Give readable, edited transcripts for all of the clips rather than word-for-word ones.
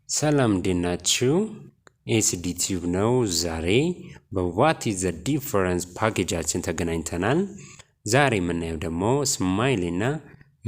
ሰላም እንዴት ናችሁ? ኤስዲ ቲዩብ ነው። ዛሬ በዋት ኢዝ ዘ ዲፈረንስ ፓኬጃችን ተገናኝተናል። ዛሬ የምናየው ደግሞ ስማይል እና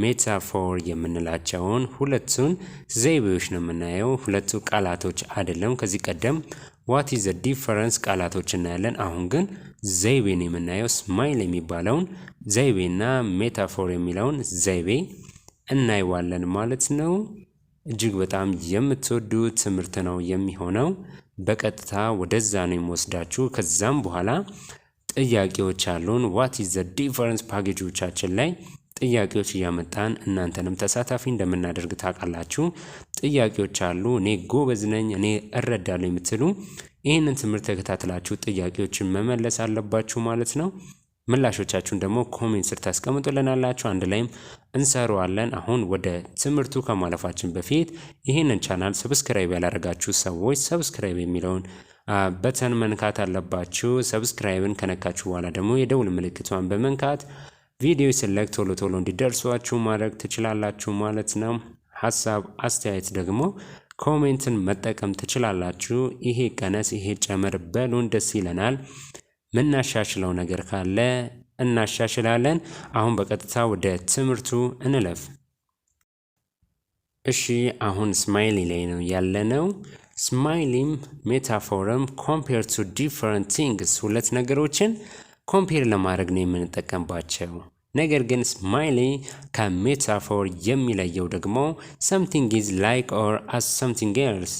ሜታፎር የምንላቸውን ሁለቱን ዘይቤዎች ነው የምናየው። ሁለቱ ቃላቶች አይደለም። ከዚህ ቀደም ዋት ኢዝ ዘ ዲፈረንስ ቃላቶች እናያለን። አሁን ግን ዘይቤን የምናየው ስማይል የሚባለውን ዘይቤና ሜታፎር የሚለውን ዘይቤ እናይዋለን ማለት ነው። እጅግ በጣም የምትወዱት ትምህርት ነው የሚሆነው። በቀጥታ ወደዛ ነው የሚወስዳችሁ። ከዛም በኋላ ጥያቄዎች አሉን። ዋት ኢዝ ዘ ዲፈረንስ ፓኬጆቻችን ላይ ጥያቄዎች እያመጣን እናንተንም ተሳታፊ እንደምናደርግ ታውቃላችሁ። ጥያቄዎች አሉ። እኔ ጎበዝ ነኝ፣ እኔ እረዳለሁ የምትሉ ይህንን ትምህርት ተከታትላችሁ ጥያቄዎችን መመለስ አለባችሁ ማለት ነው። ምላሾቻችሁን ደግሞ ኮሜንት ስር ታስቀምጡልናላችሁ፣ አንድ ላይም እንሰራዋለን። አሁን ወደ ትምህርቱ ከማለፋችን በፊት ይህንን ቻናል ሰብስክራይብ ያላደረጋችሁ ሰዎች ሰብስክራይብ የሚለውን በተን መንካት አለባችሁ። ሰብስክራይብን ከነካችሁ በኋላ ደግሞ የደውል ምልክቷን በመንካት ቪዲዮ ሲለቀቅ ቶሎ ቶሎ እንዲደርሷችሁ ማድረግ ትችላላችሁ ማለት ነው። ሐሳብ አስተያየት ደግሞ ኮሜንትን መጠቀም ትችላላችሁ። ይሄ ቀነስ ይሄ ጨምር በሉን፣ ደስ ይለናል። ምናሻሽለው ነገር ካለ እናሻሽላለን። አሁን በቀጥታ ወደ ትምህርቱ እንለፍ። እሺ አሁን ስማይሊ ላይ ነው ያለነው። ስማይሊም ሜታፎርም ኮምፔር ቱ ዲፈረንት ቲንግስ፣ ሁለት ነገሮችን ኮምፔር ለማድረግ ነው የምንጠቀምባቸው። ነገር ግን ስማይሊ ከሜታፎር የሚለየው ደግሞ something is like or as something else፣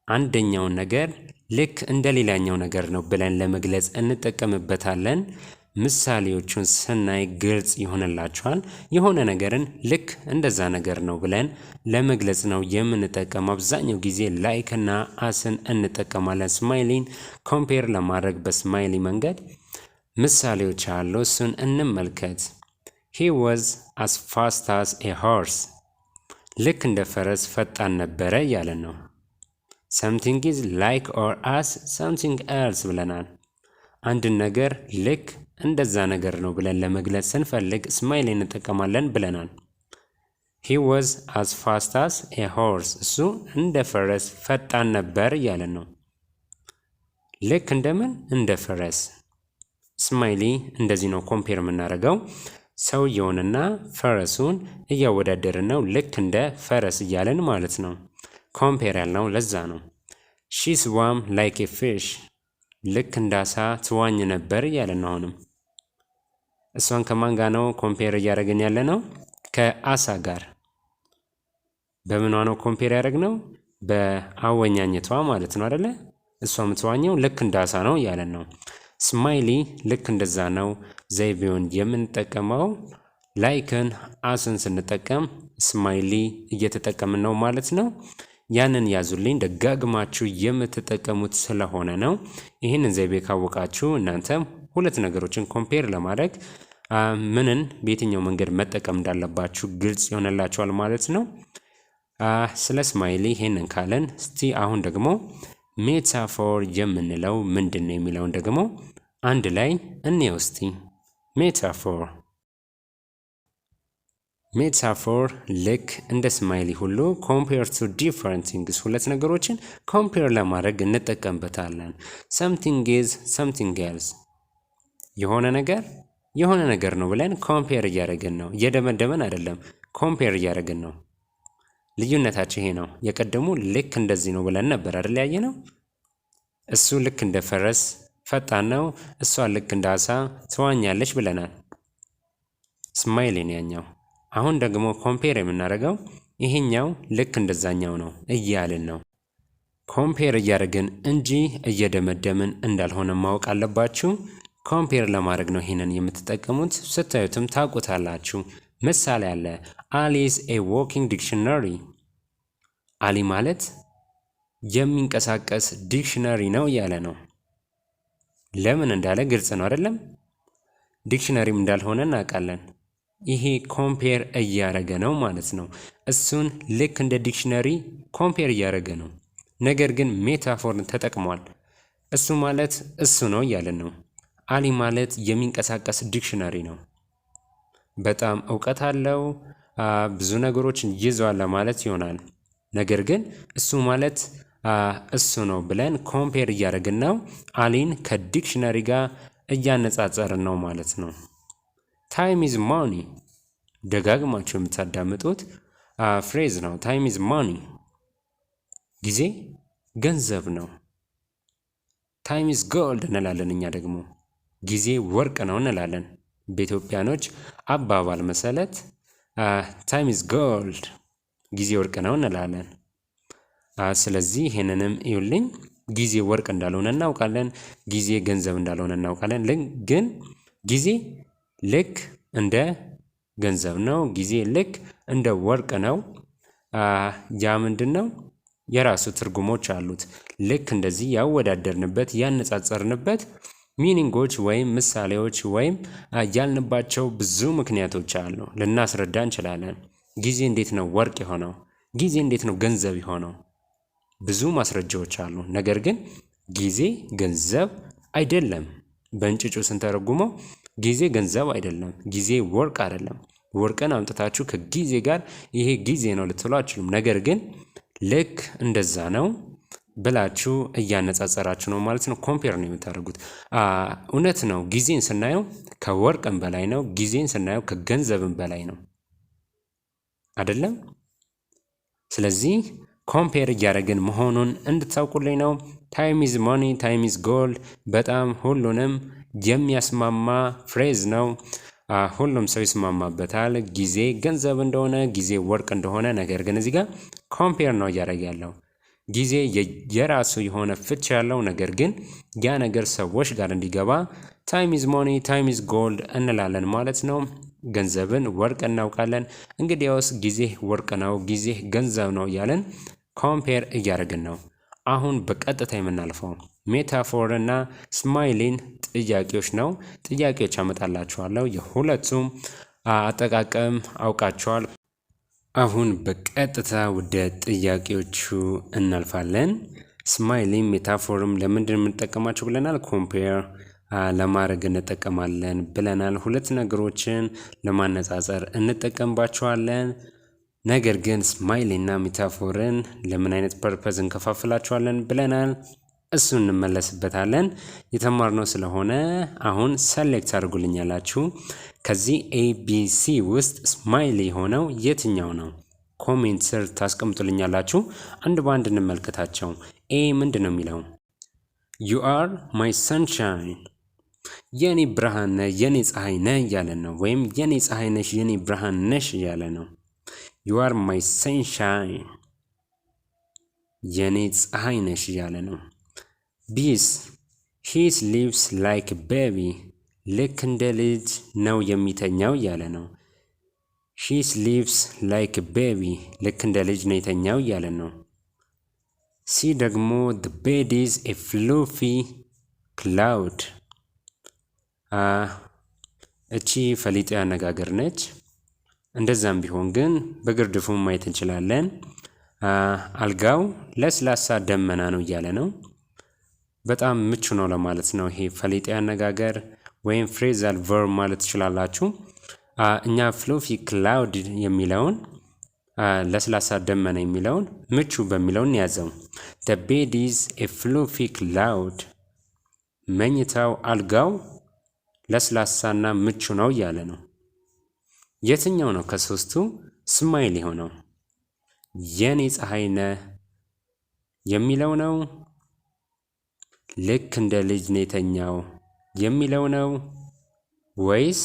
አንደኛውን ነገር ልክ እንደ ሌላኛው ነገር ነው ብለን ለመግለጽ እንጠቀምበታለን። ምሳሌዎቹን ስናይ ግልጽ ይሆንላችኋል። የሆነ ነገርን ልክ እንደዛ ነገር ነው ብለን ለመግለጽ ነው የምንጠቀመው። አብዛኛው ጊዜ ላይክ እና አስን እንጠቀማለን ስማይሊን ኮምፔር ለማድረግ በስማይሊ መንገድ። ምሳሌዎች አሉ፣ እሱን እንመልከት። he was as fast as a horse፣ ልክ እንደ ፈረስ ፈጣን ነበረ ያለን ነው። something is like or as something else ብለናል። አንድን ነገር ልክ እንደዛ ነገር ነው ብለን ለመግለጽ ስንፈልግ ስማይል እንጠቀማለን ብለናል። he was as fast as a horse፣ እሱ እንደ ፈረስ ፈጣን ነበር ያለን ነው። ልክ እንደምን እንደ ፈረስ። ስማይሊ እንደዚህ ነው ኮምፔር የምናደርገው። ሰውየውንና ፈረሱን እያወዳደርን ነው። ልክ እንደ ፈረስ እያለን ማለት ነው። ኮምፔር ያልነው ለዛ ነው። she swam like a fish፣ ልክ እንዳሳ ትዋኝ ነበር እያለን ነው። አሁንም እሷን ከማን ጋር ነው ኮምፔር እያደረግን ያለ ነው? ከአሳ ጋር። በምኗ ነው ኮምፔር ያደረግነው? በአወኛኘቷ ማለት ነው አይደለ? እሷ የምትዋኘው ልክ እንዳሳ ነው እያለን ነው። ስማይሊ ልክ እንደዛ ነው ዘይቤውን የምንጠቀመው። ላይክን አስን ስንጠቀም ስማይሊ እየተጠቀምን ነው ማለት ነው። ያንን ያዙልኝ፣ ደጋግማችሁ የምትጠቀሙት ስለሆነ ነው። ይህንን ዘይቤ ካወቃችሁ እናንተም ሁለት ነገሮችን ኮምፔር ለማድረግ ምንን በየትኛው መንገድ መጠቀም እንዳለባችሁ ግልጽ ይሆንላችኋል ማለት ነው። ስለ ስማይሊ ይሄንን ካለን እስቲ አሁን ደግሞ ሜታፎር የምንለው ምንድን ነው የሚለውን ደግሞ አንድ ላይ እንየው እስቲ። ሜታፎር ልክ እንደ ስማይሊ ሁሉ ኮምፔር ቱ ዲፈረንት ቲንግስ፣ ሁለት ነገሮችን ኮምፔር ለማድረግ እንጠቀምበታለን። something is something else፣ የሆነ ነገር ነው ብለን ኮምፔር እያደረግን ነው። እየደመደመን አይደለም፣ ኮምፔር እያደረግን ነው። ልዩነታቸው ይሄ ነው። የቀደሙ ልክ እንደዚህ ነው ብለን ነበር አይደል ያየነው። እሱ ልክ እንደ ፈረስ ፈጣን ነው፣ እሷ ልክ እንደ አሳ ትዋኛለች ብለናል። ስማይሊ ነው ያኛው። አሁን ደግሞ ኮምፔር የምናደርገው ይሄኛው ልክ እንደዛኛው ነው እያልን ነው። ኮምፔር እያደረግን እንጂ እየደመደምን እንዳልሆነ ማወቅ አለባችሁ። ኮምፔር ለማድረግ ነው ይሄንን የምትጠቀሙት። ስታዩትም ታውቁታላችሁ። ምሳሌ አለ። አሊስ ኤ ዎኪንግ ዲክሽነሪ፣ አሊ ማለት የሚንቀሳቀስ ዲክሽነሪ ነው እያለ ነው። ለምን እንዳለ ግልጽ ነው አይደለም? ዲክሽነሪም እንዳልሆነ እናውቃለን። ይሄ ኮምፔር እያደረገ ነው ማለት ነው። እሱን ልክ እንደ ዲክሽነሪ ኮምፔር እያደረገ ነው። ነገር ግን ሜታፎርን ተጠቅሟል። እሱ ማለት እሱ ነው እያለን ነው። አሊ ማለት የሚንቀሳቀስ ዲክሽነሪ ነው። በጣም እውቀት አለው፣ ብዙ ነገሮችን ይዟል ለማለት ይሆናል። ነገር ግን እሱ ማለት እሱ ነው ብለን ኮምፔር እያደረግን ነው። አሊን ከዲክሽነሪ ጋር እያነጻጸርን ነው ማለት ነው። ታይም ኢዝ ማኒ ደጋግማችሁ የምታዳምጡት ፍሬዝ ነው። ታይም ኢዝ ማኒ ጊዜ ገንዘብ ነው። ታይም ኢዝ ጎልድ እንላለን። እኛ ደግሞ ጊዜ ወርቅ ነው እንላለን። በኢትዮጵያኖች አባባል መሰረት ታይም ኢዝ ጎልድ ጊዜ ወርቅ ነው እንላለን። ስለዚህ ይሄንንም ይውልኝ ጊዜ ወርቅ እንዳልሆነ እናውቃለን። ጊዜ ገንዘብ እንዳልሆነ እናውቃለን። ግን ጊዜ ልክ እንደ ገንዘብ ነው። ጊዜ ልክ እንደ ወርቅ ነው። ያ ምንድነው? የራሱ ትርጉሞች አሉት። ልክ እንደዚህ ያወዳደርንበት ያነጻጸርንበት ሚኒንጎች ወይም ምሳሌዎች ወይም ያልንባቸው ብዙ ምክንያቶች አሉ። ልናስረዳ እንችላለን። ጊዜ እንዴት ነው ወርቅ የሆነው? ጊዜ እንዴት ነው ገንዘብ የሆነው? ብዙ ማስረጃዎች አሉ። ነገር ግን ጊዜ ገንዘብ አይደለም። በእንጭጩ ስንተረጉመው ጊዜ ገንዘብ አይደለም። ጊዜ ወርቅ አይደለም። ወርቅን አምጥታችሁ ከጊዜ ጋር ይሄ ጊዜ ነው ልትሉ አትችሉም። ነገር ግን ልክ እንደዛ ነው ብላችሁ እያነጻጸራችሁ ነው ማለት ነው። ኮምፔር ነው የምታደርጉት። እውነት ነው። ጊዜን ስናየው ከወርቅም በላይ ነው። ጊዜን ስናየው ከገንዘብም በላይ ነው አይደለም? ስለዚህ ኮምፔር እያደረግን መሆኑን እንድታውቁልኝ ነው። ታይም ኢዝ ማኒ፣ ታይም ኢዝ ጎልድ በጣም ሁሉንም የሚያስማማ ፍሬዝ ነው። ሁሉም ሰው ይስማማበታል። ጊዜ ገንዘብ እንደሆነ፣ ጊዜ ወርቅ እንደሆነ። ነገር ግን እዚህ ጋር ኮምፔር ነው እያደረገ ያለው። ጊዜ የራሱ የሆነ ፍች ያለው፣ ነገር ግን ያ ነገር ሰዎች ጋር እንዲገባ ታይም ኢዝ ማኒ፣ ታይም ኢዝ ጎልድ እንላለን ማለት ነው። ገንዘብን ወርቅ እናውቃለን። እንግዲያውስ ጊዜ ወርቅ ነው፣ ጊዜ ገንዘብ ነው እያለን ኮምፔር እያደረግን ነው። አሁን በቀጥታ የምናልፈው ሜታፎር እና ስማይሊን ጥያቄዎች ነው። ጥያቄዎች አመጣላችኋለሁ። የሁለቱም አጠቃቀም አውቃችኋል። አሁን በቀጥታ ወደ ጥያቄዎቹ እናልፋለን። ስማይሊን ሜታፎርም ለምንድን የምንጠቀማቸው ብለናል? ኮምፔር ለማድረግ እንጠቀማለን ብለናል። ሁለት ነገሮችን ለማነጻጸር እንጠቀምባቸዋለን። ነገር ግን ስማይሊ እና ሜታፎርን ለምን አይነት ፐርፐዝ እንከፋፍላቸዋለን ብለናል። እሱ እንመለስበታለን። የተማርነው ስለሆነ አሁን ሰሌክት አድርጉልኛላችሁ። ከዚህ ኤቢሲ ውስጥ ስማይሊ የሆነው የትኛው ነው? ኮሜንት ስር ታስቀምጡልኛላችሁ። አንድ በአንድ እንመልከታቸው። ኤ ምንድን ነው የሚለው? ዩ አር ማይ ሰንሻይን የኔ ብርሃን ነህ፣ የኔ ፀሐይ ነህ እያለን ነው። ወይም የኔ ፀሐይ ነሽ፣ የኔ ብርሃን ነሽ እያለ ነው። ዩ አር ማይ ሰንሻይን የኔ ፀሐይ ነሽ እያለ ነው። ቢስ ሂ ስሊፕስ ላይክ ቤቢ ልክ እንደ ልጅ ነው የሚተኛው እያለ ነው። ሂ ስሊፕስ ላይክ ቤቢ ልክ እንደ ልጅ ነው የተኛው እያለ ነው። ሲ ደግሞ the bed is a fluffy cloud እቺ ፈሊጣ አነጋገር ነች። እንደዛም ቢሆን ግን በግርድፉ ማየት እንችላለን። አልጋው ለስላሳ ደመና ነው እያለ ነው። በጣም ምቹ ነው ለማለት ነው። ይሄ ፈሊጣ አነጋገር ወይም ፍሬዛል ቨርብ ማለት ትችላላችሁ። እኛ ፍሉፊ ክላውድ የሚለውን ለስላሳ ደመና የሚለውን ምቹ በሚለውን ያዘው። the bed is a fluffy cloud መኝታው አልጋው ለስላሳና ምቹ ነው እያለ ነው። የትኛው ነው ከሶስቱ ስማይል የሆነው? የኔ ፀሐይ ነህ የሚለው ነው? ልክ እንደ ልጅ ነው የተኛው የሚለው ነው? ወይስ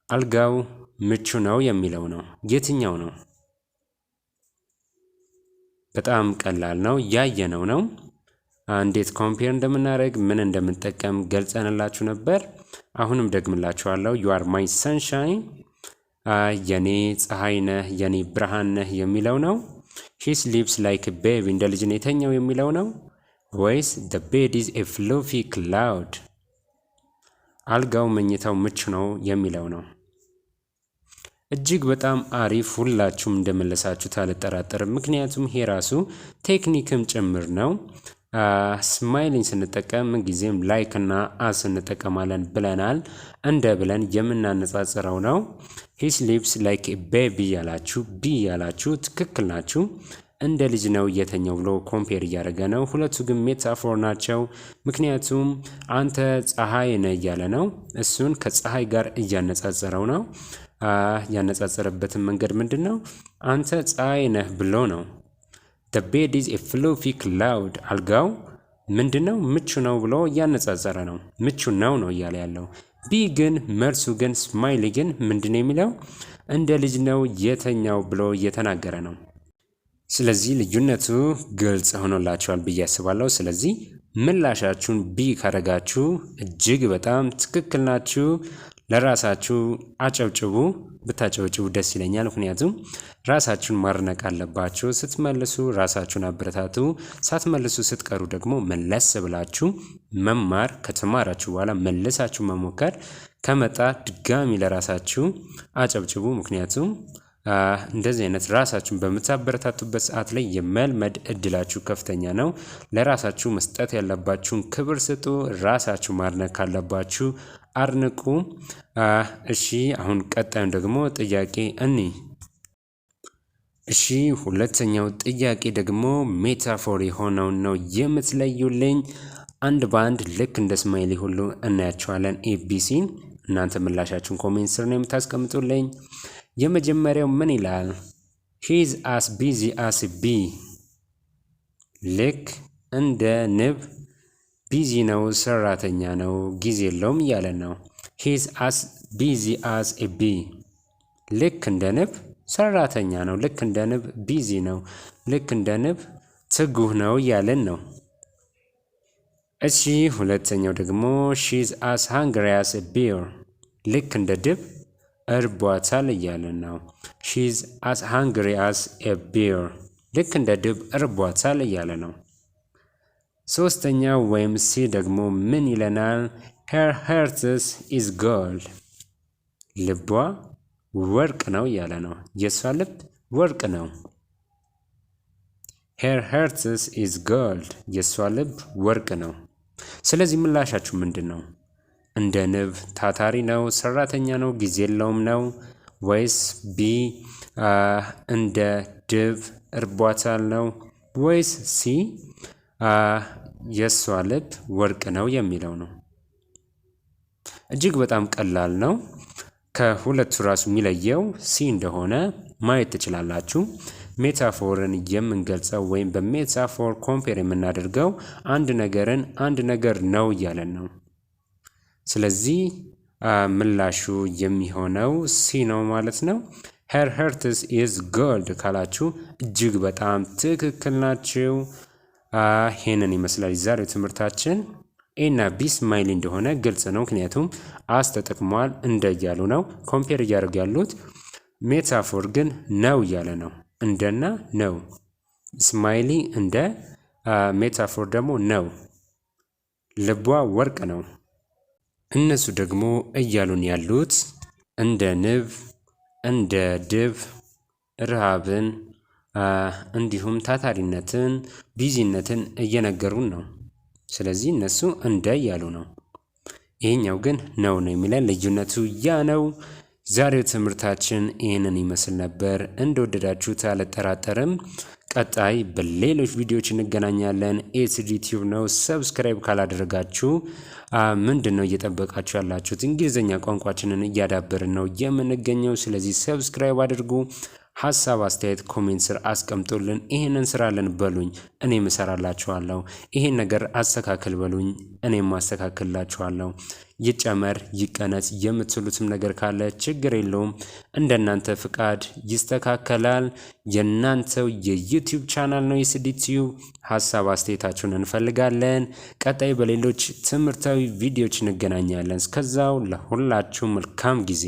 አልጋው ምቹ ነው የሚለው ነው? የትኛው ነው? በጣም ቀላል ነው፣ ያየነው ነው። እንዴት ኮምፔር እንደምናደርግ ምን እንደምንጠቀም ገልጸንላችሁ ነበር። አሁንም ደግምላችኋለሁ። ዩ አር ማይ ሰንሻይን የኔ ፀሐይ ነህ፣ የኔ ብርሃን ነህ የሚለው ነው? ሂ ስሊፕስ ላይክ ቤቢ እንደ ልጅ ነው የተኛው የሚለው ነው? ወይስ the bed is a fluffy cloud አልጋው መኝታው ምቹ ነው የሚለው ነው? እጅግ በጣም አሪፍ። ሁላችሁም እንደመለሳችሁት አልጠራጠርም። ምክንያቱም ይሄ ራሱ ቴክኒክም ጭምር ነው። ስማይሊን ስንጠቀም ጊዜም ላይክ እና አስ እንጠቀማለን ብለናል። እንደ ብለን የምናነጻጽረው ነው። ሂስ ሊፕስ ላይክ ቤቢ ያላችሁ ቢ ያላችሁ ትክክል ናችሁ። እንደ ልጅ ነው የተኛው ብሎ ኮምፔር እያደረገ ነው። ሁለቱ ግን ሜታፎር ናቸው። ምክንያቱም አንተ ፀሐይ ነህ እያለ ነው። እሱን ከፀሐይ ጋር እያነጻጸረው ነው። ያነጻጸረበትን መንገድ ምንድን ነው? አንተ ፀሐይ ነህ ብሎ ነው። The bed is a fluffy cloud አልጋው ምንድን ነው? ምቹ ነው ብሎ እያነጻጸረ ነው። ምቹ ነው እያለ ያለው። ቢ ግን መልሱ ግን ስማይሊ ግን ምንድን ነው የሚለው? እንደ ልጅ ነው የተኛው ብሎ እየተናገረ ነው። ስለዚህ ልዩነቱ ግልጽ ሆኖላችኋል ብዬ አስባለሁ። ስለዚህ ምላሻችሁን ቢ ካረጋችሁ እጅግ በጣም ትክክል ናችሁ። ለራሳችሁ አጨብጭቡ። ብታጨብጭቡ ደስ ይለኛል። ምክንያቱም ራሳችሁን ማድነቅ አለባችሁ። ስትመልሱ ራሳችሁን አበረታቱ። ሳትመልሱ ስትቀሩ ደግሞ መለስ ብላችሁ መማር፣ ከተማራችሁ በኋላ መልሳችሁ መሞከር ከመጣ ድጋሚ ለራሳችሁ አጨብጭቡ። ምክንያቱም እንደዚህ አይነት ራሳችሁን በምታበረታቱበት ሰዓት ላይ የመልመድ እድላችሁ ከፍተኛ ነው። ለራሳችሁ መስጠት ያለባችሁን ክብር ስጡ። ራሳችሁ ማድነቅ ካለባችሁ አድንቁ። እሺ አሁን ቀጣዩን ደግሞ ጥያቄ እሺ ሁለተኛው ጥያቄ ደግሞ ሜታፎር የሆነውን ነው የምትለዩልኝ። አንድ በአንድ ልክ እንደ ስማይሊ ሁሉ እናያቸዋለን። ኤቢሲ እናንተ ምላሻችሁን ኮሜንት ስር ነው የምታስቀምጡልኝ። የመጀመሪያው ምን ይላል? he is as busy as a bee ልክ እንደ ንብ ቢዚ ነው፣ ሰራተኛ ነው፣ ጊዜ የለውም እያለ ነው። he is as busy as a bee ልክ እንደ ንብ ሰራተኛ ነው፣ ልክ እንደ ንብ ቢዚ ነው፣ ልክ እንደ ንብ ትጉህ ነው እያለን ነው። እሺ ሁለተኛው ደግሞ she is as hungry as a bear ልክ እንደ ድብ እርቧታል እያለን ነው። she is as hungry as a bear ልክ እንደ ድብ እርቧታል እያለ ነው። ሶስተኛው ወይም ሲ ደግሞ ምን ይለናል? her heart is gold ልቧ ወርቅ ነው እያለ ነው። የሷ ልብ ወርቅ ነው። her heart is gold የሷ ልብ ወርቅ ነው። ስለዚህ ምላሻችሁ ምንድን ነው? እንደ ንብ ታታሪ ነው፣ ሰራተኛ ነው፣ ጊዜ የለውም ነው ወይስ ቢ እንደ ድብ እርቧታል ነው ወይስ ሲ የሷ ልብ ወርቅ ነው የሚለው ነው? እጅግ በጣም ቀላል ነው። ከሁለቱ ራሱ የሚለየው ሲ እንደሆነ ማየት ትችላላችሁ። ሜታፎርን የምንገልጸው ወይም በሜታፎር ኮምፔር የምናደርገው አንድ ነገርን አንድ ነገር ነው እያለን ነው። ስለዚህ ምላሹ የሚሆነው ሲ ነው ማለት ነው። her heart is gold ካላችሁ እጅግ በጣም ትክክል ናችሁ። ይሄንን ይመስላል የዛሬው ትምህርታችን። ኤ እና ቢ ስማይሊ እንደሆነ ግልጽ ነው። ምክንያቱም አስ ተጠቅሟል እንደ እያሉ ነው ኮምፔር እያደረጉ ያሉት። ሜታፎር ግን ነው እያለ ነው። እንደና ነው። ስማይሊ እንደ፣ ሜታፎር ደግሞ ነው። ልቧ ወርቅ ነው። እነሱ ደግሞ እያሉን ያሉት እንደ ንብ፣ እንደ ድብ፣ ረሃብን እንዲሁም ታታሪነትን፣ ቢዚነትን እየነገሩን ነው። ስለዚህ እነሱ እንደ እያሉ ነው። ይሄኛው ግን ነው የሚለን ልዩነቱ ያ ነው። ዛሬው ትምህርታችን ይህንን ይመስል ነበር። እንደወደዳችሁት አልጠራጠርም። ቀጣይ በሌሎች ቪዲዮዎች እንገናኛለን። ኤስዲ ቲዩብ ነው። ሰብስክራይብ ካላደረጋችሁ ምንድን ነው እየጠበቃችሁ ያላችሁት? እንግሊዝኛ ቋንቋችንን እያዳበርን ነው የምንገኘው። ስለዚህ ሰብስክራይብ አድርጉ። ሀሳብ አስተያየት ኮሜንት ስር አስቀምጡልን። ይሄንን ስራልን በሉኝ፣ እኔም እሰራላችኋለሁ። ይሄን ነገር አስተካክል በሉኝ፣ እኔም አስተካክልላችኋለሁ። ይጨመር ይቀነስ የምትሉትም ነገር ካለ ችግር የለውም። እንደናንተ ፍቃድ ይስተካከላል። የናንተው የዩቲዩብ ቻናል ነው ኤስዲ ቲዩብ። ሀሳብ አስተያየታችሁን እንፈልጋለን። ቀጣይ በሌሎች ትምህርታዊ ቪዲዮዎች እንገናኛለን። እስከዛው ለሁላችሁ መልካም ጊዜ